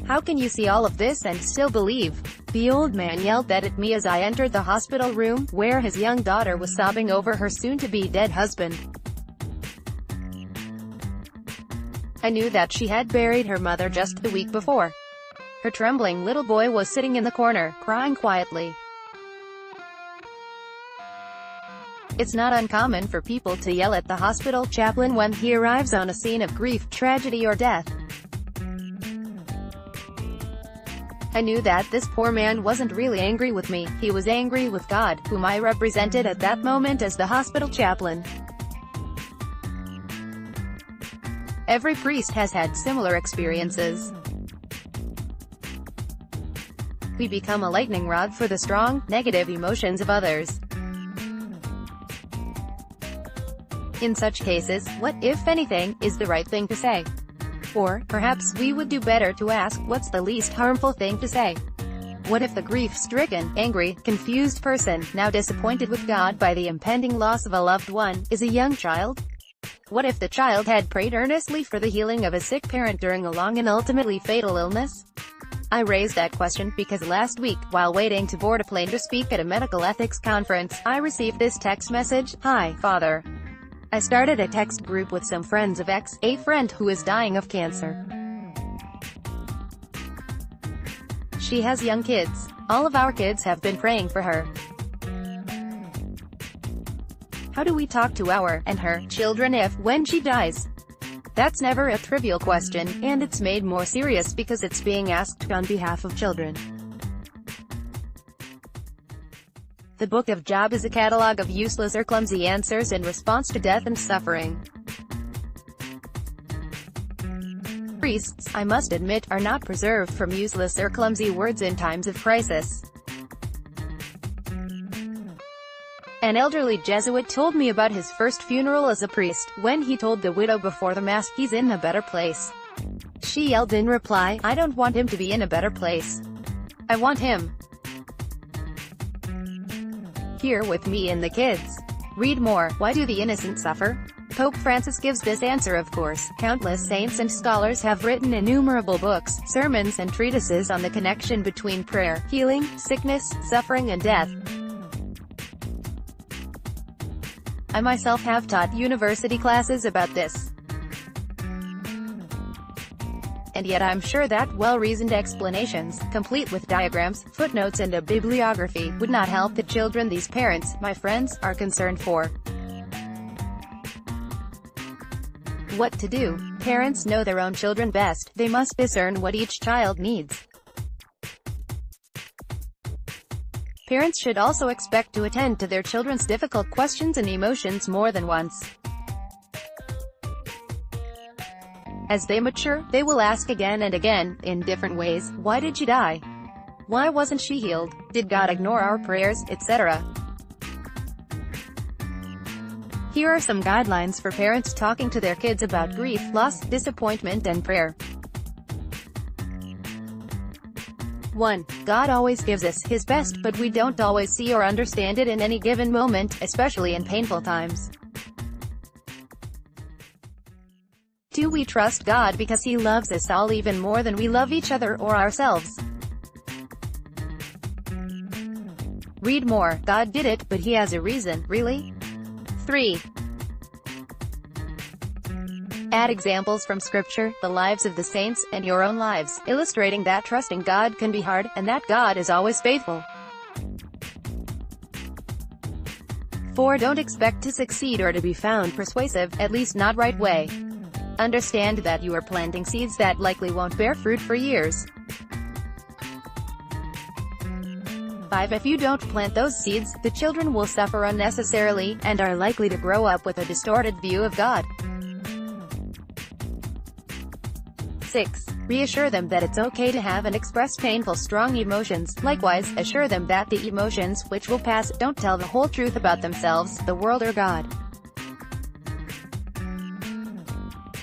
How can you see all of this and still believe? The old man yelled that at me as I entered the hospital room, where his young daughter was sobbing over her soon-to-be dead husband. I knew that she had buried her mother just the week before. Her trembling little boy was sitting in the corner, crying quietly. It's not uncommon for people to yell at the hospital chaplain when he arrives on a scene of grief, tragedy or death. I knew that this poor man wasn't really angry with me, he was angry with God, whom I represented at that moment as the hospital chaplain. Every priest has had similar experiences. We become a lightning rod for the strong, negative emotions of others. In such cases, what, if anything, is the right thing to say? Or, perhaps we would do better to ask, what's the least harmful thing to say? What if the grief-stricken, angry, confused person, now disappointed with God by the impending loss of a loved one, is a young child? What if the child had prayed earnestly for the healing of a sick parent during a long and ultimately fatal illness? I raised that question because last week, while waiting to board a plane to speak at a medical ethics conference, I received this text message: "Hi, Father. I started a text group with some friends of X, a friend who is dying of cancer. She has young kids. All of our kids have been praying for her. How do we talk to our, and her, children if, when she dies?" That's never a trivial question, and it's made more serious because it's being asked on behalf of children. The Book of Job is a catalog of useless or clumsy answers in response to death and suffering. Priests, I must admit, are not preserved from useless or clumsy words in times of crisis. An elderly Jesuit told me about his first funeral as a priest, when he told the widow before the Mass, "He's in a better place." She yelled in reply, "I don't want him to be in a better place. I want him here with me and the kids." Read more. Why do the innocent suffer? Pope Francis gives this answer, of course. Countless saints and scholars have written innumerable books, sermons and treatises on the connection between prayer, healing, sickness, suffering and death. I myself have taught university classes about this. And yet I'm sure that well-reasoned explanations, complete with diagrams, footnotes and a bibliography, would not help the children these parents, my friends, are concerned for. What to do? Parents know their own children best. They must discern what each child needs. Parents should also expect to attend to their children's difficult questions and emotions more than once. As they mature, they will ask again and again, in different ways, why did she die? Why wasn't she healed? Did God ignore our prayers, etc.? Here are some guidelines for parents talking to their kids about grief, loss, disappointment and prayer. 1. God always gives us His best, but we don't always see or understand it in any given moment, especially in painful times. 2. We trust God because He loves us all even more than we love each other or ourselves. Read more. God did it, but He has a reason. Really? 3. Add examples from Scripture, the lives of the saints, and your own lives, illustrating that trusting God can be hard, and that God is always faithful. 4. Don't expect to succeed or to be found persuasive, at least not right way. Understand that you are planting seeds that likely won't bear fruit for years. 5. If you don't plant those seeds, the children will suffer unnecessarily, and are likely to grow up with a distorted view of God. 6. Reassure them that it's okay to have and express painful, strong emotions. Likewise, assure them that the emotions, which will pass, don't tell the whole truth about themselves, the world or God.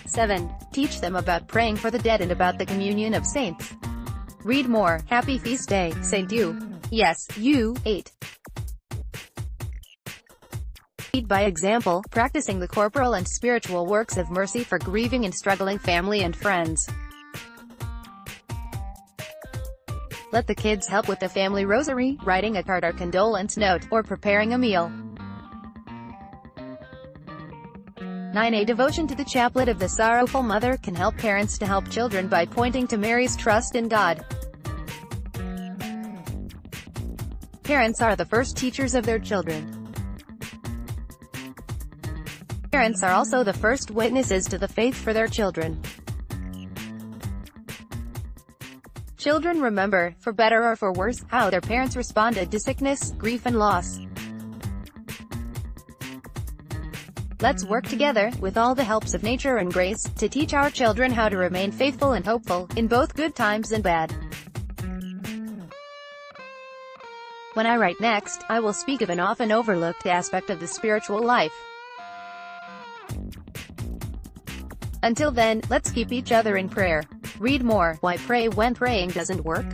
7. Teach them about praying for the dead and about the communion of saints. Read more. Happy Feast Day, Saint You. Yes, you. 8. Lead by example, practicing the corporal and spiritual works of mercy for grieving and struggling family and friends. Let the kids help with the family rosary, writing a card or condolence note, or preparing a meal. 9. A devotion to the Chaplet of the Sorrowful Mother can help parents to help children by pointing to Mary's trust in God. Parents are the first teachers of their children. Parents are also the first witnesses to the faith for their children. Children remember, for better or for worse, how their parents responded to sickness, grief and loss. Let's work together, with all the helps of nature and grace, to teach our children how to remain faithful and hopeful, in both good times and bad. When I write next, I will speak of an often overlooked aspect of the spiritual life. Until then, let's keep each other in prayer. Read more, Why Pray When Praying Doesn't Work?